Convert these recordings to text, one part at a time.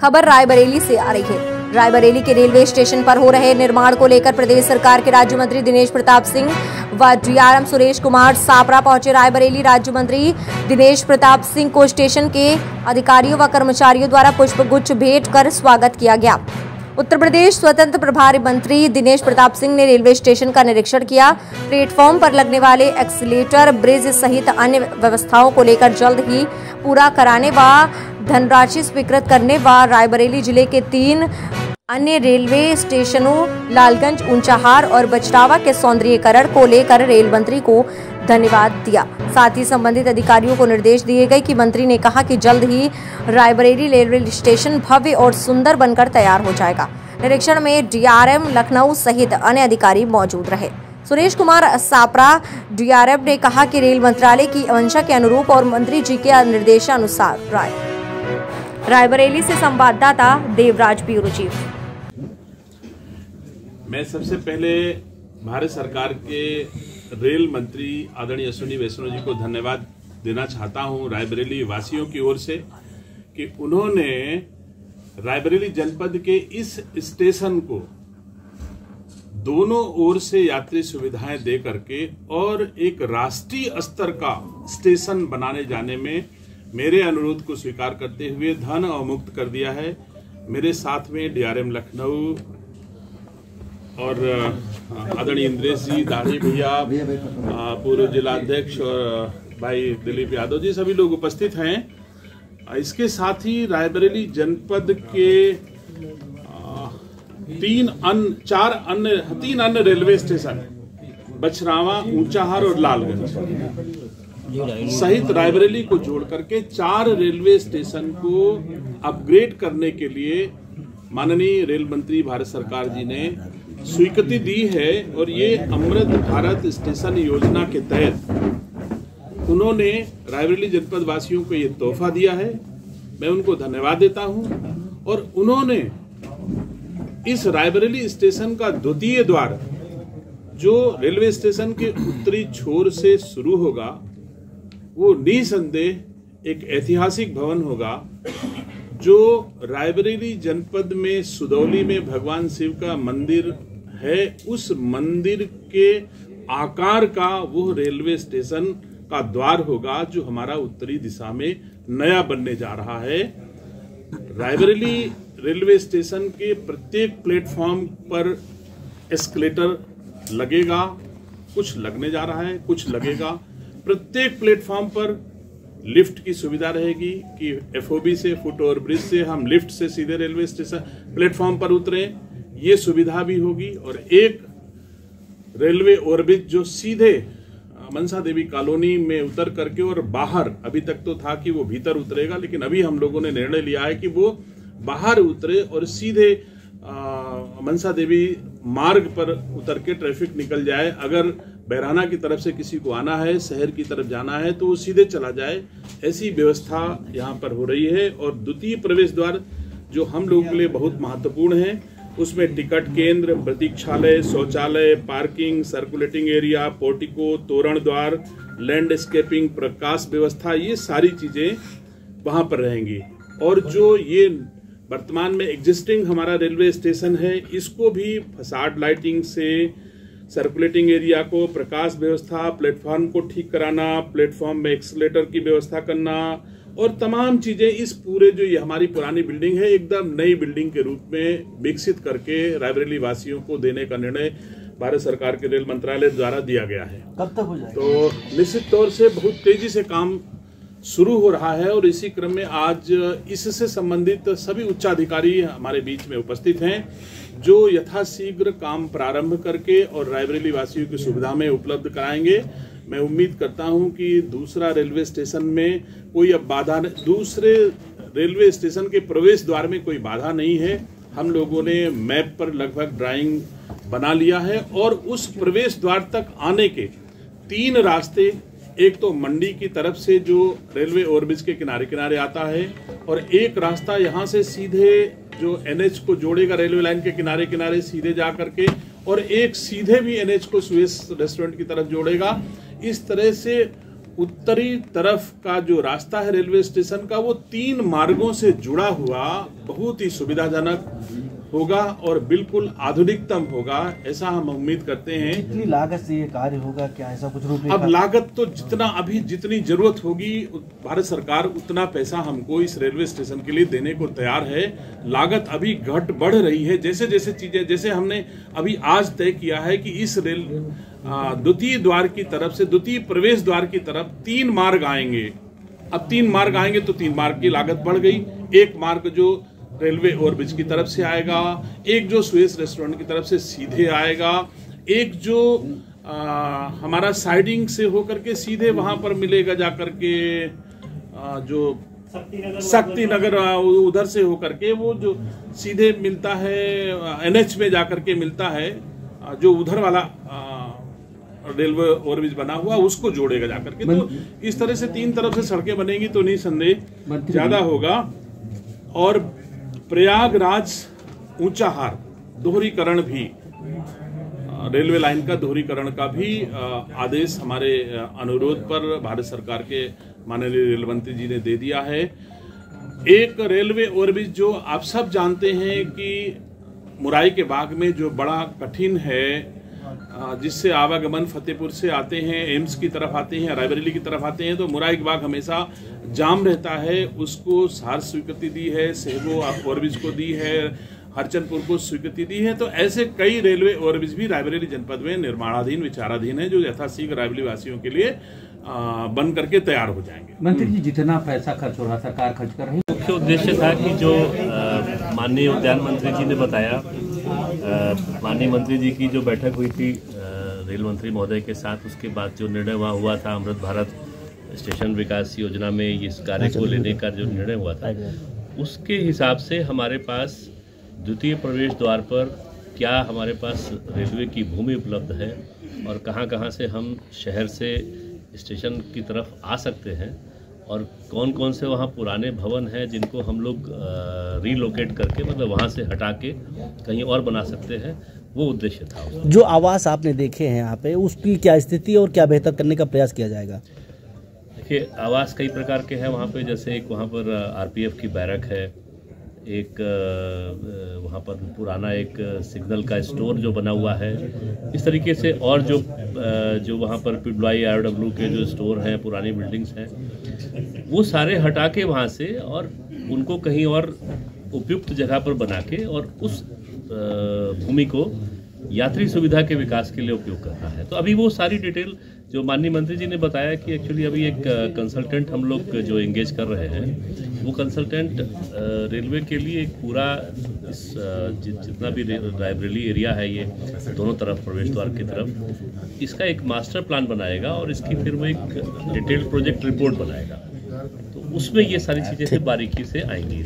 खबर रायबरेली से आ रही है। रायबरेली के रेलवे स्टेशन पर हो रहे निर्माण को लेकर प्रदेश सरकार के राज्य मंत्री दिनेश प्रताप सिंह व डीआरएम सुरेश कुमार सापरा पहुंचे। रायबरेली राज्य मंत्री दिनेश प्रताप सिंह को स्टेशन के अधिकारियों व कर्मचारियों द्वारा पुष्पगुच्छ भेंट कर स्वागत किया गया। उत्तर प्रदेश स्वतंत्र प्रभारी मंत्री दिनेश प्रताप सिंह ने रेलवे स्टेशन का निरीक्षण किया। प्लेटफॉर्म पर लगने वाले एक्सीलेटर, ब्रिज सहित अन्य व्यवस्थाओं को लेकर जल्द ही पूरा कराने व धनराशि स्वीकृत करने व रायबरेली जिले के 3 अन्य रेलवे स्टेशनों लालगंज, ऊंचाहार और बछरावा के सौंदर्यीकरण को लेकर रेल मंत्री को धन्यवाद दिया। साथ ही संबंधित अधिकारियों को निर्देश दिए गए कि मंत्री ने कहा कि जल्द ही रायबरेली रेलवे स्टेशन भव्य और सुंदर बनकर तैयार हो जाएगा। निरीक्षण में डीआरएम लखनऊ सहित अन्य अधिकारी मौजूद रहे। सुरेश कुमार सापरा डीआरएम ने कहा कि रेल मंत्रालय की मंशा के अनुरूप और मंत्री जी के निर्देशानुसार रायबरेली से संवाददाता देवराज, ब्यूरो चीफ। मैं सबसे पहले भारत सरकार के रेल मंत्री आदरणीय अश्विनी वैष्णव जी को धन्यवाद देना चाहता हूं रायबरेली वासियों की ओर से कि उन्होंने रायबरेली जनपद के इस स्टेशन को दोनों ओर से यात्री सुविधाएं दे करके और एक राष्ट्रीय स्तर का स्टेशन बनाने जाने में मेरे अनुरोध को स्वीकार करते हुए धन अवमुक्त कर दिया है। मेरे साथ में डीआरएम लखनऊ और आदरणीय इंद्रेश जी, दाढ़ी भैया, पूर्व जिला अध्यक्ष और भाई दिलीप यादव जी, सभी लोग उपस्थित हैं। इसके साथ ही रायबरेली जनपद के 3 अन्य रेलवे स्टेशन बछरावा, ऊंचाहार और लालगंज सहित रायबरेली को जोड़ करके 4 रेलवे स्टेशन को अपग्रेड करने के लिए माननीय रेल मंत्री भारत सरकार जी ने स्वीकृति दी है। और ये अमृत भारत स्टेशन योजना के तहत उन्होंने रायबरेली जनपद वासियों को ये तोहफा दिया है। मैं उनको धन्यवाद देता हूं। और उन्होंने इस रायबरेली स्टेशन का द्वितीय द्वार जो रेलवे स्टेशन के उत्तरी छोर से शुरू होगा वो निसंदेह एक ऐतिहासिक भवन होगा जो रायबरेली जनपद में सुदौली में भगवान शिव का मंदिर है, उस मंदिर के आकार का वो रेलवे स्टेशन का द्वार होगा जो हमारा उत्तरी दिशा में नया बनने जा रहा है। रायबरेली रेलवे स्टेशन के प्रत्येक प्लेटफॉर्म पर एस्केलेटर लगेगा, कुछ लगने जा रहा है, कुछ लगेगा। प्रत्येक प्लेटफॉर्म पर लिफ्ट की सुविधा रहेगी कि एफओबी से, फुट ओवर ब्रिज से हम लिफ्ट से सीधे रेलवे स्टेशन प्लेटफॉर्म पर उतरे, ये सुविधा भी होगी। और एक रेलवे ओवरब्रिज जो सीधे मनसा देवी कॉलोनी में उतर करके और बाहर, अभी तक तो था कि वो भीतर उतरेगा, लेकिन अभी हम लोगों ने निर्णय लिया है कि वो बाहर उतरे और सीधे मनसा देवी मार्ग पर उतर के ट्रैफिक निकल जाए। अगर बैराना की तरफ से किसी को आना है, शहर की तरफ जाना है, तो वो सीधे चला जाए। ऐसी व्यवस्था यहाँ पर हो रही है। और द्वितीय प्रवेश द्वार जो हम लोगों के लिए बहुत महत्वपूर्ण है, उसमें टिकट केंद्र, प्रतीक्षालय, शौचालय, पार्किंग, सर्कुलेटिंग एरिया, पोर्टिको, तोरण द्वार, लैंडस्केपिंग, प्रकाश व्यवस्था, ये सारी चीजें वहां पर रहेंगी। और जो ये वर्तमान में एग्जिस्टिंग हमारा रेलवे स्टेशन है, इसको भी फसाड लाइटिंग से, सर्कुलेटिंग एरिया को, प्रकाश व्यवस्था, प्लेटफॉर्म को ठीक कराना, प्लेटफॉर्म में एक्सीलेटर की व्यवस्था करना और तमाम चीजें, इस पूरे जो ये हमारी पुरानी बिल्डिंग है एकदम नई बिल्डिंग के रूप में विकसित करके रायबरेली वासियों को देने का निर्णय भारत सरकार के रेल मंत्रालय द्वारा दिया गया है। कब तक हो जाएगा? तो निश्चित तौर से बहुत तेजी से काम शुरू हो रहा है। और इसी क्रम में आज इससे संबंधित सभी उच्चाधिकारी हमारे बीच में उपस्थित हैं जो यथाशीघ्र काम प्रारंभ करके और रायबरेली वासियों की सुविधा में उपलब्ध कराएंगे। मैं उम्मीद करता हूं कि दूसरा रेलवे स्टेशन में कोई अब बाधा, दूसरे रेलवे स्टेशन के प्रवेश द्वार में कोई बाधा नहीं है। हम लोगों ने मैप पर लगभग ड्राइंग बना लिया है और उस प्रवेश द्वार तक आने के 3 रास्ते, एक तो मंडी की तरफ से जो रेलवे ओवरब्रिज के किनारे किनारे आता है, और एक रास्ता यहाँ से सीधे जो एनएच को जोड़ेगा रेलवे लाइन के किनारे किनारे सीधे जा करके, और एक सीधे भी एनएच को सुएज रेस्टोरेंट की तरफ जोड़ेगा। इस तरह से उत्तरी तरफ का जो रास्ता है रेलवे स्टेशन का, वो 3 मार्गों से जुड़ा हुआ बहुत ही सुविधाजनक होगा और बिल्कुल आधुनिकतम होगा, ऐसा हम उम्मीद करते हैं। कितनी लागत से ये कार्य होगा, क्या ऐसा कुछ रूपरेखा? अब लागत तो जितनी जरूरत होगी भारत सरकार उतना पैसा हमको इस रेलवे स्टेशन के लिए देने को तैयार है। लागत अभी घट बढ़ रही है, जैसे जैसे चीजें, जैसे हमने अभी आज तय किया है कि इस द्वितीय द्वार की तरफ से द्वितीय प्रवेश द्वार की तरफ 3 मार्ग आएंगे। अब 3 मार्ग आएंगे तो 3 मार्ग की लागत बढ़ गई। एक मार्ग जो रेलवे ओवरब्रिज की तरफ से आएगा, एक जो सुएज रेस्टोरेंट की तरफ से सीधे आएगा, एक जो हमारा साइडिंग से होकर के सीधे वहां पर मिलेगा जाकर के जो शक्ति नगर उधर से होकर के वो जो सीधे मिलता है NH में जाकर के मिलता है, जो उधर वाला रेलवे ओवरब्रिज बना हुआ उसको जोड़ेगा जाकर के। तो इस तरह से 3 तरफ से सड़कें बनेंगी तो निसंदेह ज्यादा होगा। और प्रयागराज ऊंचाहार दोहरीकरण भी, रेलवे लाइन का दोहरीकरण का भी आदेश हमारे अनुरोध पर भारत सरकार के माननीय रेल मंत्री जी ने दे दिया है। एक रेलवे ओवरब्रिज जो आप सब जानते हैं कि मुराई के बाग में जो बड़ा कठिन है, जिससे आवागमन फतेहपुर से आते हैं, एम्स की तरफ आते हैं, रायबरेली की तरफ आते हैं, तो मुराई के बाग हमेशा जाम रहता है। उसको सार स्वीकृति दी है, सेहबो ओवरब्रिज को दी है, हरचंदपुर को स्वीकृति दी है। तो ऐसे कई रेलवे ओवरब्रिज भी रायबरेली जनपद में निर्माणाधीन, विचाराधीन है, जो यथाशीघ्र रायबरेली वासियों के लिए बन करके तैयार हो जाएंगे। मंत्री जी, जितना पैसा खर्च हो रहा सरकार खर्च कर रही है, मुख्य उद्देश्य था कि जो माननीय उद्यान मंत्री जी ने बताया, माननीय मंत्री जी की जो बैठक हुई थी रेल मंत्री महोदय के साथ, उसके बाद जो निर्णय वहाँ हुआ था अमृत भारत स्टेशन विकास योजना में इस कार्य को लेने का जो निर्णय हुआ था, उसके हिसाब से हमारे पास द्वितीय प्रवेश द्वार पर क्या हमारे पास रेलवे की भूमि उपलब्ध है और कहाँ से हम शहर से स्टेशन की तरफ आ सकते हैं और कौन कौन से वहाँ पुराने भवन हैं जिनको हम लोग रीलोकेट करके, मतलब वहाँ से हटा के कहीं और बना सकते हैं, वो उद्देश्य था। जो आवास आपने देखे हैं यहाँ पे, उसकी क्या स्थिति और क्या बेहतर करने का प्रयास किया जाएगा? देखिए, आवास कई प्रकार के हैं वहाँ पे, जैसे एक वहाँ पर RPF की बैरक है, एक वहाँ पर पुराना एक सिग्नल का स्टोर जो बना हुआ है, इस तरीके से और जो वहाँ पर पिडवाई RW के जो स्टोर हैं, पुरानी बिल्डिंग्स हैं, वो सारे हटा के वहाँ से और उनको कहीं और उपयुक्त जगह पर बना के और उस भूमि को यात्री सुविधा के विकास के लिए उपयोग करना है। तो अभी वो सारी डिटेल जो माननीय मंत्री जी ने बताया कि एक्चुअली अभी एक कंसल्टेंट हम लोग जो एंगेज कर रहे हैं, वो कंसल्टेंट रेलवे के लिए एक पूरा इस जितना भी रायबरेली एरिया है, ये दोनों तरफ प्रवेश द्वार की तरफ, इसका एक मास्टर प्लान बनाएगा और इसकी फिर वो एक डिटेल्ड प्रोजेक्ट रिपोर्ट बनाएगा। तो उसमें ये सारी चीज़ें बारीकी से आएंगी।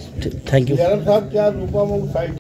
Thank you.